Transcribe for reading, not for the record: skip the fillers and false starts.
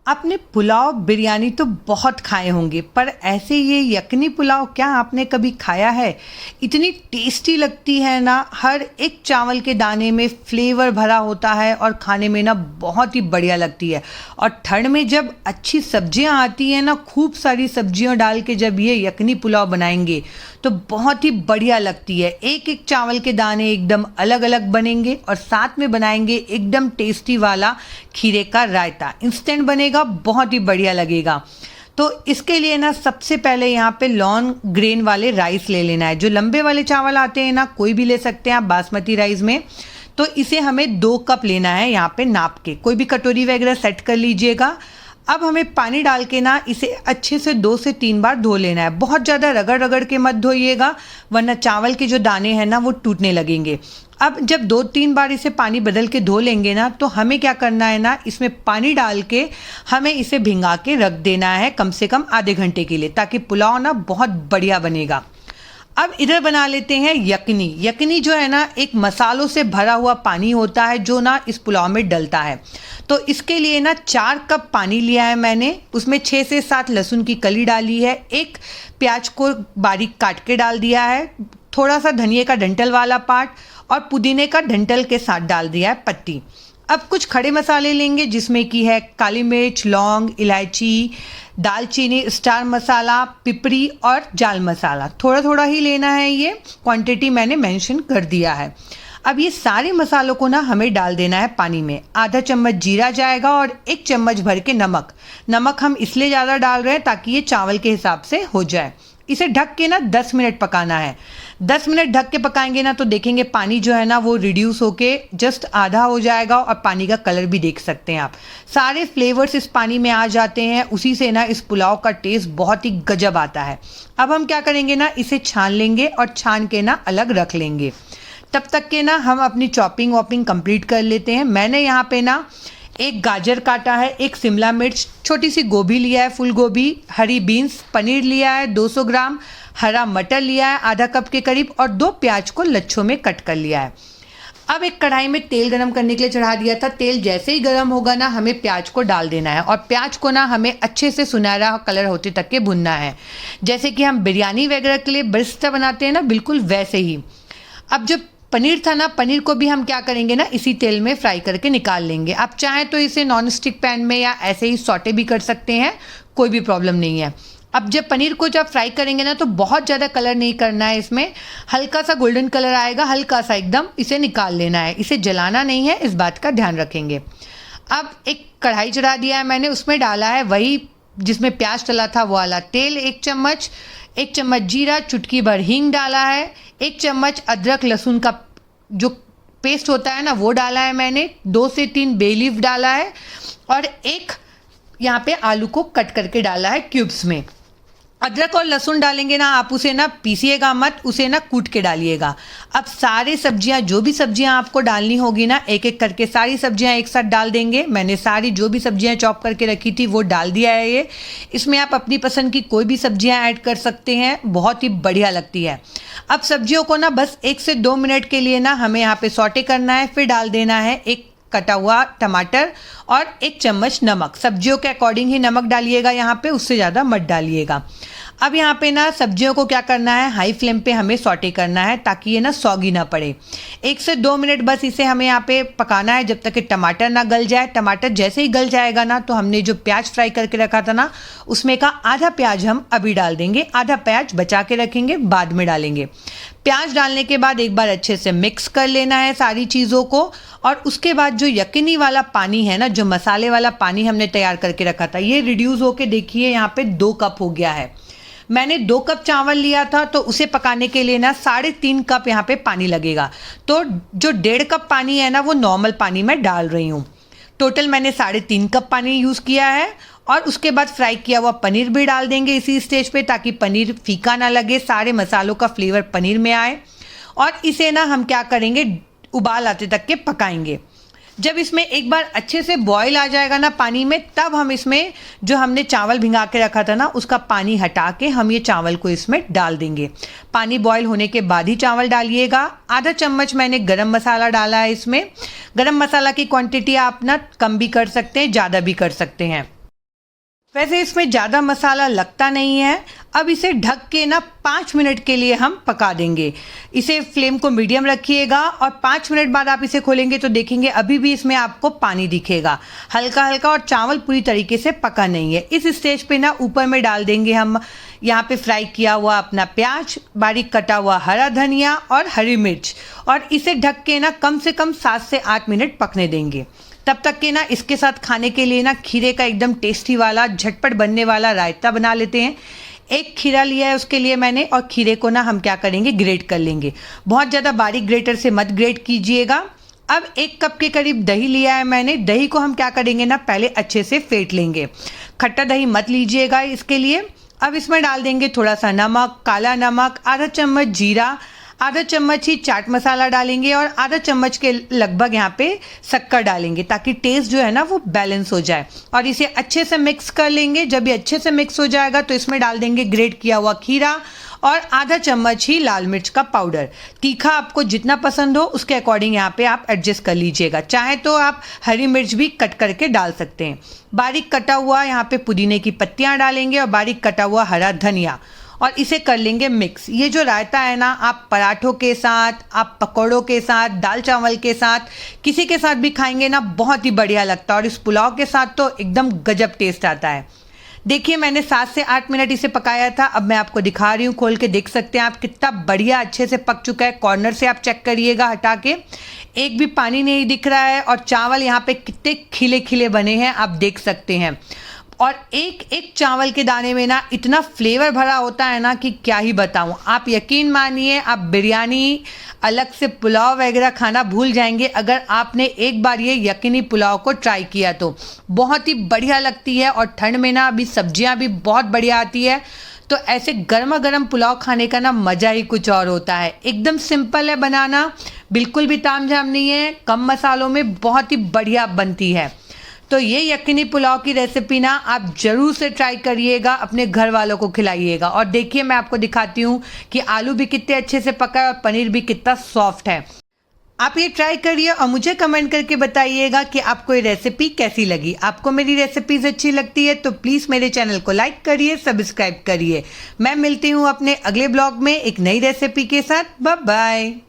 आपने पुलाव बिरयानी तो बहुत खाए होंगे, पर ऐसे ये यखनी पुलाव क्या आपने कभी खाया है? इतनी टेस्टी लगती है ना, हर एक चावल के दाने में फ्लेवर भरा होता है और खाने में ना बहुत ही बढ़िया लगती है। और ठंड में जब अच्छी सब्जियां आती हैं ना, खूब सारी सब्जियां डाल के जब ये यखनी पुलाव बनाएंगे तो बहुत ही बढ़िया लगती है। एक एक चावल के दाने एकदम अलग अलग बनेंगे और साथ में बनाएंगे एकदम टेस्टी वाला खीरे का रायता। इंस्टेंट बनेगा, बहुत ही बढ़िया लगेगा। तो इसके लिए ना सबसे पहले यहाँ पे लॉन्ग ग्रेन वाले राइस ले लेना है। जो लंबे वाले चावल आते हैं ना, कोई भी ले सकते हैं आप बासमती राइस में। तो इसे हमें 2 कप लेना है यहाँ पे नाप के। कोई भी कटोरी वगैरह सेट कर लीजिएगा। अब हमें पानी डाल के ना इसे अच्छे से 2 से 3 बार धो लेना है। बहुत ज़्यादा रगड़ रगड़ के मत धोइएगा, वरना चावल के जो दाने हैं ना वो टूटने लगेंगे। अब जब 2-3 बार इसे पानी बदल के धो लेंगे ना, तो हमें क्या करना है ना, इसमें पानी डाल के हमें इसे भिंगा के रख देना है कम से कम आधे घंटे के लिए, ताकि पुलाव ना बहुत बढ़िया बनेगा। अब इधर बना लेते हैं यखनी। यखनी जो है ना, एक मसालों से भरा हुआ पानी होता है जो ना इस पुलाव में डलता है। तो इसके लिए ना 4 कप पानी लिया है मैंने, उसमें 6 से 7 लहसुन की कली डाली है, एक प्याज को बारीक काट के डाल दिया है, थोड़ा सा धनिए का डंठल वाला पार्ट और पुदीने का डंठल के साथ डाल दिया है पत्ती। अब कुछ खड़े मसाले लेंगे, जिसमें की है काली मिर्च, लौंग, इलायची, दालचीनी, स्टार मसाला, पिपरी और जाल मसाला। थोड़ा थोड़ा ही लेना है, ये क्वांटिटी मैंने मेंशन कर दिया है। अब ये सारे मसालों को ना हमें डाल देना है पानी में। आधा चम्मच जीरा जाएगा और 1 चम्मच भर के नमक। नमक हम इसलिए ज़्यादा डाल रहे हैं ताकि ये चावल के हिसाब से हो जाए। इसे ढक के ना 10 मिनट पकाना है। 10 मिनट ढक के पकाएंगे ना तो देखेंगे पानी जो है ना वो रिड्यूस होके जस्ट आधा हो जाएगा और पानी का कलर भी देख सकते हैं आप। सारे फ्लेवर्स इस पानी में आ जाते हैं, उसी से ना इस पुलाव का टेस्ट बहुत ही गजब आता है। अब हम क्या करेंगे ना, इसे छान लेंगे और छान के ना अलग रख लेंगे। तब तक के ना हम अपनी चॉपिंग वॉपिंग कंप्लीट कर लेते हैं। मैंने यहाँ पे ना 1 गाजर काटा है, 1 शिमला मिर्च, छोटी सी गोभी लिया है, फूल गोभी, हरी बीन्स, पनीर लिया है 200 ग्राम, हरा मटर लिया है आधा कप के करीब और 2 प्याज को लच्छों में कट कर लिया है। अब एक कढ़ाई में तेल गरम करने के लिए चढ़ा दिया था। तेल जैसे ही गरम होगा ना, हमें प्याज को डाल देना है और प्याज को ना हमें अच्छे से सुनहरा कलर होते तक के भुनना है, जैसे कि हम बिरयानी वगैरह के लिए बरिस्ता बनाते हैं ना, बिल्कुल वैसे ही। अब जो पनीर था ना, पनीर को भी हम क्या करेंगे ना, इसी तेल में फ्राई करके निकाल लेंगे। आप चाहें तो इसे नॉन स्टिक पैन में या ऐसे ही सौटे भी कर सकते हैं, कोई भी प्रॉब्लम नहीं है। अब जब पनीर को जब फ्राई करेंगे ना, तो बहुत ज़्यादा कलर नहीं करना है इसमें, हल्का सा गोल्डन कलर आएगा, हल्का सा एकदम, इसे निकाल लेना है। इसे जलाना नहीं है, इस बात का ध्यान रखेंगे। अब एक कढ़ाई चढ़ा दिया है मैंने, उसमें डाला है वही जिसमें प्याज तला था वो वाला तेल, 1 चम्मच, 1 चम्मच जीरा, चुटकी भर हींग डाला है, 1 चम्मच अदरक लहसुन का जो पेस्ट होता है ना वो डाला है मैंने, 2 से 3 बे लीफ डाला है और 1 यहाँ पे आलू को कट करके डाला है क्यूब्स में। अदरक और लहसुन डालेंगे ना, आप उसे ना पीसिएगा मत, उसे ना कूट के डालिएगा। अब सारे सब्जियां, जो भी सब्जियां आपको डालनी होगी ना, एक एक करके सारी सब्जियां एक साथ डाल देंगे। मैंने सारी जो भी सब्जियां चॉप करके रखी थी वो डाल दिया है ये। इसमें आप अपनी पसंद की कोई भी सब्जियां ऐड कर सकते हैं, बहुत ही बढ़िया लगती है। अब सब्जियों को ना बस 1 से 2 मिनट के लिए ना हमें यहाँ पे सौटे करना है। फिर डाल देना है 1 कटा हुआ टमाटर और 1 चम्मच नमक। सब्जियों के अकॉर्डिंग ही नमक डालिएगा यहाँ पे, उससे ज़्यादा मत डालिएगा। अब यहाँ पे ना सब्जियों को क्या करना है, हाई फ्लेम पे हमें सौटे करना है ताकि ये ना सौगी ना पड़े। 1 से 2 मिनट बस इसे हमें यहाँ पे पकाना है, जब तक कि टमाटर ना गल जाए। टमाटर जैसे ही गल जाएगा ना, तो हमने जो प्याज फ्राई करके रखा था ना, उसमें का आधा प्याज हम अभी डाल देंगे, आधा प्याज बचा के रखेंगे, बाद में डालेंगे। प्याज डालने के बाद एक बार अच्छे से मिक्स कर लेना है सारी चीज़ों को। और उसके बाद जो यखनी वाला पानी है ना, जो मसाले वाला पानी हमने तैयार करके रखा था, ये रिड्यूस होके देखिए यहाँ पे 2 कप हो गया है। मैंने 2 कप चावल लिया था, तो उसे पकाने के लिए ना 3.5 कप यहाँ पे पानी लगेगा। तो जो 1.5 कप पानी है ना, वो नॉर्मल पानी में डाल रही हूँ। टोटल मैंने 3.5 कप पानी यूज़ किया है। और उसके बाद फ्राई किया हुआ पनीर भी डाल देंगे इसी स्टेज पे, ताकि पनीर फीका ना लगे, सारे मसालों का फ्लेवर पनीर में आए। और इसे ना हम क्या करेंगे, उबाल आते तक के पकाएंगे। जब इसमें एक बार अच्छे से बॉईल आ जाएगा ना पानी में, तब हम इसमें जो हमने चावल भिंगा के रखा था ना, उसका पानी हटा के हम ये चावल को इसमें डाल देंगे। पानी बॉईल होने के बाद ही चावल डालिएगा। आधा चम्मच मैंने गरम मसाला डाला है इसमें। गरम मसाला की क्वांटिटी आप ना कम भी कर सकते हैं, ज़्यादा भी कर सकते हैं। वैसे इसमें ज़्यादा मसाला लगता नहीं है। अब इसे ढक के ना 5 मिनट के लिए हम पका देंगे। इसे फ्लेम को मीडियम रखिएगा और 5 मिनट बाद आप इसे खोलेंगे तो देखेंगे अभी भी इसमें आपको पानी दिखेगा, हल्का हल्का, और चावल पूरी तरीके से पका नहीं है। इस स्टेज पे ना ऊपर में डाल देंगे हम यहाँ पे फ्राई किया हुआ अपना प्याज, बारीक कटा हुआ हरा धनिया और हरी मिर्च, और इसे ढक के ना कम से कम 7 से 8 मिनट पकने देंगे। तब तक के ना इसके साथ खाने के लिए ना खीरे का एकदम टेस्टी वाला झटपट बनने वाला रायता बना लेते हैं। एक खीरा लिया है उसके लिए मैंने, और खीरे को ना हम क्या करेंगे, ग्रेट कर लेंगे। बहुत ज़्यादा बारीक ग्रेटर से मत ग्रेट कीजिएगा। अब 1 कप के करीब दही लिया है मैंने। दही को हम क्या करेंगे ना, पहले अच्छे से फेंट लेंगे। खट्टा दही मत लीजिएगा इसके लिए। अब इसमें डाल देंगे थोड़ा सा नमक, काला नमक, आधा चम्मच जीरा, आधा चम्मच ही चाट मसाला डालेंगे, और आधा चम्मच के लगभग यहाँ पे शक्कर डालेंगे ताकि टेस्ट जो है ना वो बैलेंस हो जाए। और इसे अच्छे से मिक्स कर लेंगे। जब ये अच्छे से मिक्स हो जाएगा तो इसमें डाल देंगे ग्रेट किया हुआ खीरा और आधा चम्मच ही लाल मिर्च का पाउडर। तीखा आपको जितना पसंद हो उसके अकॉर्डिंग यहाँ पे आप एडजस्ट कर लीजिएगा। चाहे तो आप हरी मिर्च भी कट करके डाल सकते हैं। बारीक कटा हुआ यहाँ पे पुदीने की पत्तियाँ डालेंगे और बारीक कटा हुआ हरा धनिया, और इसे कर लेंगे मिक्स। ये जो रायता है ना, आप पराठों के साथ, आप पकौड़ों के साथ, दाल चावल के साथ, किसी के साथ भी खाएंगे ना, बहुत ही बढ़िया लगता है। और इस पुलाव के साथ तो एकदम गजब टेस्ट आता है। देखिए मैंने 7 से 8 मिनट इसे पकाया था। अब मैं आपको दिखा रही हूँ, खोल के देख सकते हैं आप कितना बढ़िया अच्छे से पक चुका है। कॉर्नर से आप चेक करिएगा हटा के, एक भी पानी नहीं दिख रहा है, और चावल यहाँ पे कितने खिले खिले बने हैं आप देख सकते हैं। और एक एक चावल के दाने में ना इतना फ्लेवर भरा होता है ना कि क्या ही बताऊं। आप यकीन मानिए, आप बिरयानी, अलग से पुलाव वगैरह खाना भूल जाएंगे अगर आपने एक बार ये यकीनी पुलाव को ट्राई किया तो। बहुत ही बढ़िया लगती है, और ठंड में ना अभी सब्जियां भी बहुत बढ़िया आती है, तो ऐसे गर्मा गर्म पुलाव खाने का ना मज़ा ही कुछ और होता है। एकदम सिंपल है बनाना, बिल्कुल भी तामझाम नहीं है, कम मसालों में बहुत ही बढ़िया बनती है। तो ये यकीनी पुलाव की रेसिपी ना आप ज़रूर से ट्राई करिएगा, अपने घर वालों को खिलाइएगा। और देखिए मैं आपको दिखाती हूँ कि आलू भी कितने अच्छे से पका है और पनीर भी कितना सॉफ्ट है। आप ये ट्राई करिए और मुझे कमेंट करके बताइएगा कि आपको ये रेसिपी कैसी लगी। आपको मेरी रेसिपीज़ अच्छी लगती है तो प्लीज़ मेरे चैनल को लाइक करिए, सब्सक्राइब करिए। मैं मिलती हूँ अपने अगले ब्लॉग में एक नई रेसिपी के साथ। Bye bye.